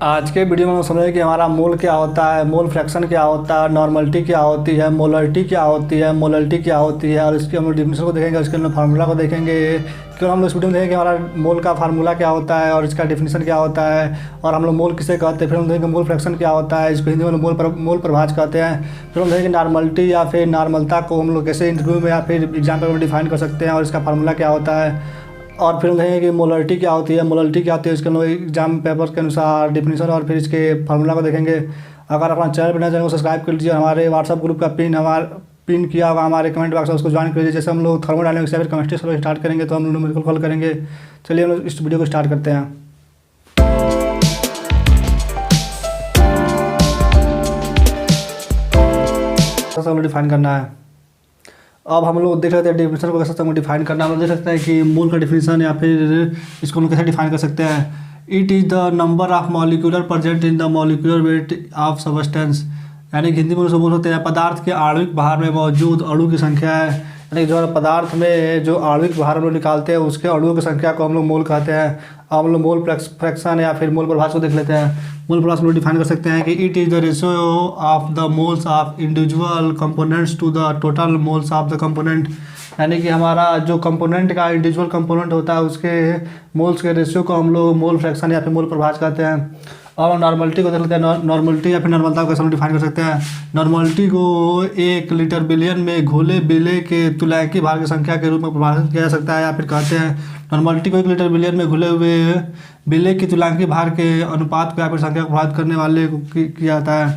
आज के वीडियो में हम समझेंगे कि हमारा मोल क्या होता है, मोल फ्रैक्शन क्या होता है, नॉर्मलिटी क्या होती है, मोलरिटी क्या होती है, मोलरिटी क्या होती है और इसके हम लोग डिफिनेशन को देखेंगे, उसके अंदर फार्मूला को देखेंगे। क्यों हम लोग इस वीडियो में देखेंगे कि हमारा मोल का फार्मूला क्या होता है और इसका डिफिनेशन क्या होता है और हम लोग मोल किसे कहते हैं। फिर हम देखेंगे मोल फ्रैक्शन क्या होता है, इसको हिंदी में मोल प्रभाज कहते हैं। फिर हम देखेंगे नॉर्मलिटी या फिर नॉर्मलता को हम लोग कैसे इंटरव्यू में या फिर एग्जाम पेपर में डिफाइन कर सकते हैं और इसका फार्मूला क्या होता है। और फिर हम देखेंगे कि मोलरिटी क्या होती है, मोलरिटी क्या होती है, इसके अंदर एग्जाम पेपर के अनुसार डिफिनीशन और फिर इसके फार्मूला को देखेंगे। अगर अपना चैनल पर नए चैनल को सब्सक्राइब कर लीजिए, हमारे व्हाट्सअप ग्रुप का पिन किया होगा हमारे कमेंट बॉक्स में, उसको ज्वाइन कर लीजिए। जैसे हम लोग थर्मोडायनामिक्स या फिर केमिस्ट्री से स्टार्ट करेंगे तो हम लोग न्यूमेरिकल कॉल करेंगे। चलिए हम लोग इस वीडियो को स्टार्ट करते हैं। हम लोग डिफाइन करना है। अब हम लोग देख सकते हैं डिफिनेशन को कैसे डिफाइन करना। हम लोग देख सकते हैं कि मोल का डिफिनेशन या फिर इसको हम लोग कैसे डिफाइन कर सकते हैं। It is the number of molecular present in the molecular weight of substance, यानी कि हिंदी में उसको बोल सकते हैं पदार्थ के आणविक भार में मौजूद अणु की संख्या है। यानी जो पदार्थ में जो आणविक भार हम लोग निकालते हैं उसके अणुओं की संख्या को हम लोग मोल कहते हैं। अब हम लोग मोल फ्रैक्शन या फिर मोल प्रभाज को देख लेते हैं। मोल प्रभाज को डिफाइन कर सकते हैं कि it is the ratio of the moles of individual components to the total moles of the component, यानी कि हमारा जो कंपोनेंट का इंडिविजुअल कंपोनेंट होता है उसके मोल्स के रेशियो को हम लोग मोल फ्रैक्शन या फिर मोल प्रभाज कहते हैं। और नॉर्मलिटी को देख लेते हैं। नॉर्मलिटी या फिर नॉर्मलता को कैसे हम डिफाइन कर सकते हैं। नॉर्मलिटी को 1 लीटर बिलियन में घुले बिले के तुल्यांकी भार की संख्या के रूप में परिभाषित किया जा सकता है या फिर कहते हैं नॉर्मलिटी को 1 लीटर बिलियन में घुले हुए बिले की तुल्यांकी भार के अनुपात को या फिर संख्या को प्रभावित करने वाले को किया जाता है।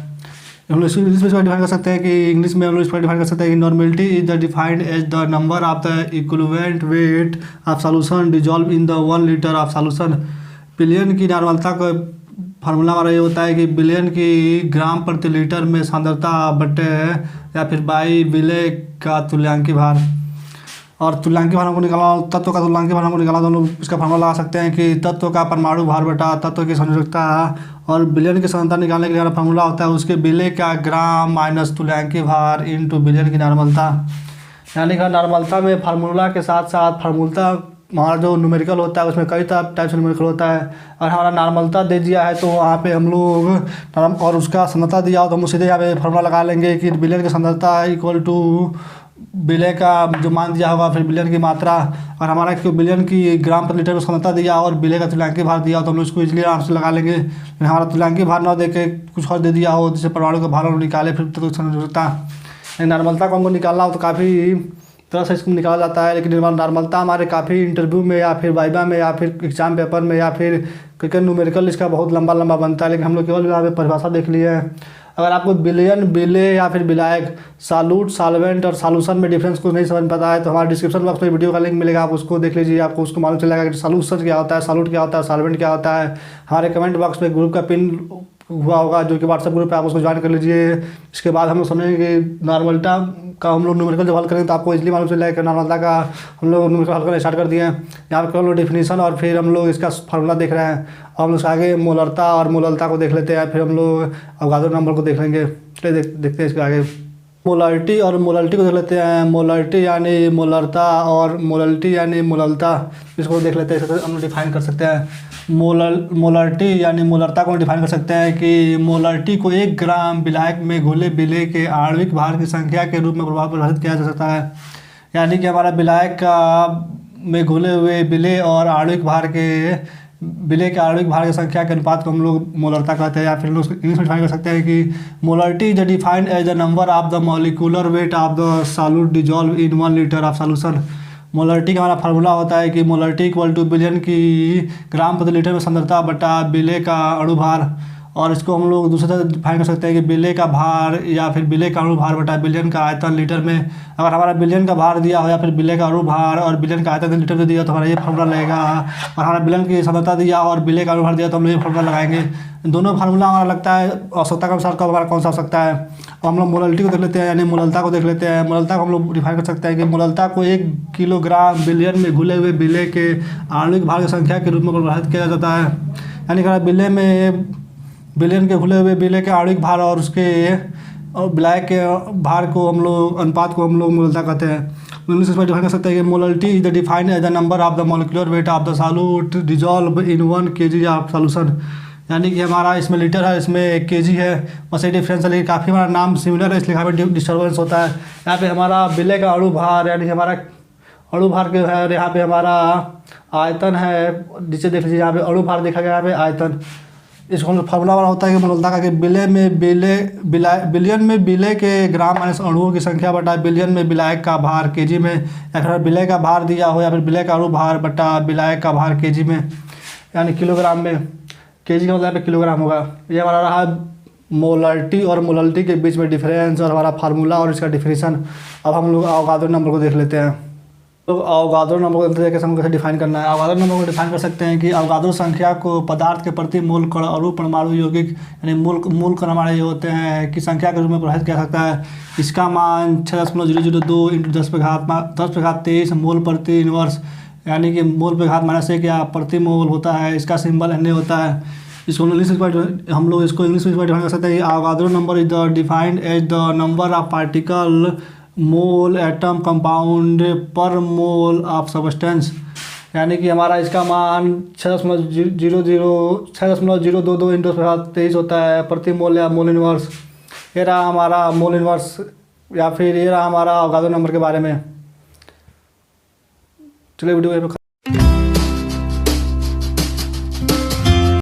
हम लोग इंग्लिश में डिफाइन कर सकते हैं कि इंग्लिश में हम लोग इसको डिफाइन कर सकते हैं कि normality is the defined as the number of the equivalent weight of solution dissolve in the 1 litre of solution. बिलियन की नॉर्मलता का फार्मूला हमारा ये होता है कि बिलियन की ग्राम प्रति लीटर में सांद्रता बटे या फिर बाई बिले का तुल्यांकी भार। और तुल्यांकी भार हमको निकालना, तत्व का तुल्यांकी भार हमको निकालना तो हम लोग इसका फार्मूला लगा सकते हैं कि तत्व का परमाणु भार बटा तत्व की संयोजकता। और बिलियन की सांद्रता निकालने के लिए हमारा फार्मूला होता है उसके बिले का ग्राम माइनस तुल्यांकी भार इंटू बिलियन की नॉर्मलता। यानी कि नॉर्मलता में फार्मूला के साथ साथ फार्मूलता हमारा जो न्यूमेरिकल होता है उसमें कई टाइप से न्यूमेरिकल होता है। और हमारा नॉर्मलता दे दिया है तो वहाँ पे हम लोग और उसका सांद्रता दिया हो तो हम सीधे यहाँ पे फार्मूला लगा लेंगे कि बिलियन की सांद्रता इक्वल टू बिले का जो मान दिया होगा फिर बिलियन की मात्रा। और हमारा क्यों बिलियन की ग्राम प्रति लीटर में सांद्रता दिया और बिले का तुल्यांकी भार दिया हो तो हम लोग इसको इजीली आराम से लगा लेंगे। लेकिन हमारा तुल्यांकी भार ना दे के कुछ और दे दिया हो जिससे परमाणु का भार हम निकाले फिर तो संयोजकता। नॉर्मलता को हमको निकालना हो तो काफ़ी तरह से इसको निकाला जाता है। लेकिन नॉर्मलता हमारे काफ़ी इंटरव्यू में या फिर वाइवा में या फिर एग्जाम पेपर में या फिर क्योंकि न्यूमेरिकल इसका बहुत लंबा बनता है। लेकिन हम लोग केवल यहाँ पे परिभाषा देख लिए है। अगर आपको बिलियन बिले या फिर विलायक सालूट सॉल्वेंट और सॉल्यूशन में डिफरेंस कुछ नहीं समझ पता है तो हमारे डिस्क्रिप्शन बॉक्स में वीडियो का लिंक मिलेगा, आप उसको देख लीजिए, आपको उसको मालूम चलेगा कि सॉल्यूशन क्या होता है, सॉल्यूट क्या होता है, सॉल्वेंट क्या होता है। हमारे कमेंट बॉक्स में ग्रुप का पिन हुआ होगा जो कि व्हाट्सएप ग्रुप पे आप उसको ज्वाइन कर लीजिए। इसके बाद हम लोग समझेंगे कि नॉर्मलता का हम लोग न्यूमेरिकल जब हल करेंगे तो आपको इजीली मालूम चल जाएगा कि नॉर्मलता का हम लोग न्यूमेरिकल हल करना स्टार्ट कर दिए हैं। यहाँ पर हम लोग डिफिनीशन और फिर हम लोग इसका फार्मूला देख रहे हैं। और हम लोग आगे मोलरता और मोललता को देख लेते हैं, फिर हम लोग अवगाद्रो नंबर को देख लेंगे। चलिए देखते हैं इसके आगे। मोलरिटी और मोलरिटी को देख लेते हैं। मोलरिटी यानी मोलरता और मोलरिटी यानी मोललता, इसको देख लेते हैं। हम लोग डिफाइन कर सकते हैं मोलरिटी यानी मोलरता को डिफाइन कर सकते हैं कि मोलरिटी को 1 ग्राम विलायक में घुले बिले के आणविक भार की संख्या के रूप में परिभाषित किया जा सकता है। यानी कि हमारा विलायक का में घुले हुए बिले और आणविक भार के बिले के आणविक भार की संख्या के अनुपात को हम लोग मोलरता कहते हैं। या फिर लोग इंग्लिश में डिफाइन कर सकते हैं कि molarity is defined as the number of the molecular weight of the solute dissolve in 1 litre of solution. Molarity का हमारा फार्मूला होता है कि मोलरिटी इक्वल टू बिलियन की ग्राम प्रति लीटर में सांद्रता बटा बिले का अणु भार। और इसको हम लोग दूसरे तरह डिफाइन कर सकते हैं कि बिले का भार या फिर बिले का अणु भार बटा बिलियन का आयतन लीटर में। अगर हमारा बिलियन का भार दिया हो या फिर बिले का अणु भार और बिलियन का आयतन लीटर में दिया तो हमारा ये फार्मूला लगेगा। और हमारा बिलियन की सांद्रता दिया और बिले का अणु भार दिया तो हम लोग ये फार्मूला लगाएंगे। दोनों फार्मूला हमारा लगता है आवश्यकता के अनुसार कब हमारा कौन सा हो सकता है। और हम लोग मोलरिटी को देख लेते हैं यानी मोललता को देख लेते हैं। मोललता को हम लोग डिफाइन कर सकते हैं कि मोललता को 1 किलोग्राम बिलियन में घुले हुए बिले के आणविक भार की संख्या के रूप में परिभाषित किया जाता है। यानी कि बिले में बिलियन के घुले हुए बिले के आणविक भार और उसके विलायक के भार को हम लोग अनुपात को हम लोग मोललता कहते हैं। इंग्लिश में डिफाइन कर सकते हैं कि molarity is the defined as the number of the molecular weight of the solute dissolve in 1 kg of solution. यानी कि हमारा इसमें लीटर है, इसमें केजी है, बस ये डिफरेंस है, लेकिन काफ़ी हमारा नाम सिमिलर है, इसलिए यहाँ पे डिस्टर्बेंस होता है। यहाँ पे हमारा विलय का अणु भार, यानी कि हमारा अणु भार के है, और यहाँ पे हमारा आयतन है, नीचे देख लीजिए यहाँ पे अणु भार देखा गया, यहाँ पे आयतन। इसको हम फार्मूला वाला होता है कि मोलता का कि बिलियन में विलय के ग्राम माइनस अणुओं की संख्या बटा बिलियन में विलायक का भार केजी में, या फिर विलय का भार दिया हो, या फिर विलय का अणु भार बटा विलायक का भार केजी में, यानी किलोग्राम में। केजी का मतलब यहाँ पे किलोग्राम होगा। ये हमारा रहा मोलरिटी और मोलरिटी के बीच में डिफरेंस, और हमारा फार्मूला और इसका डिफिनीशन। अब हम लोग अवगाद्रो नंबर को देख लेते हैं। तो अवगाद्रो नंबर को कैसे हम कैसे डिफाइन करना है। अवगाद्रो नंबर को डिफाइन कर सकते हैं कि अवगाद्रो संख्या को पदार्थ के प्रति मोल कण अणु परमाणु यौगिक, यानी मूल कण हमारे जो होते हैं की संख्या के रूप में परिभाषित किया सकता है। इसका मान 6.002 × 10⁻23 मोल प्रति इनवर्स, यानी कि मोल पे घात -1 या प्रति मोल होता है। इसका सिंबल Na होता है। इसको इंग्लिश में हम लोग इसको इंग्लिश में डिफाइन कर सकते हैं कि Avogadro number is the defined as the number of particle mole atom compound per mole of substance, यानी कि हमारा इसका मान 6.022 × 10⁻23 होता है प्रति मोल या मोल इनवर्स। ये रहा हमारा मोल इनवर्स, या फिर ये रहा हमारा अवगाद्रो नंबर के बारे में। चलिए वीडियो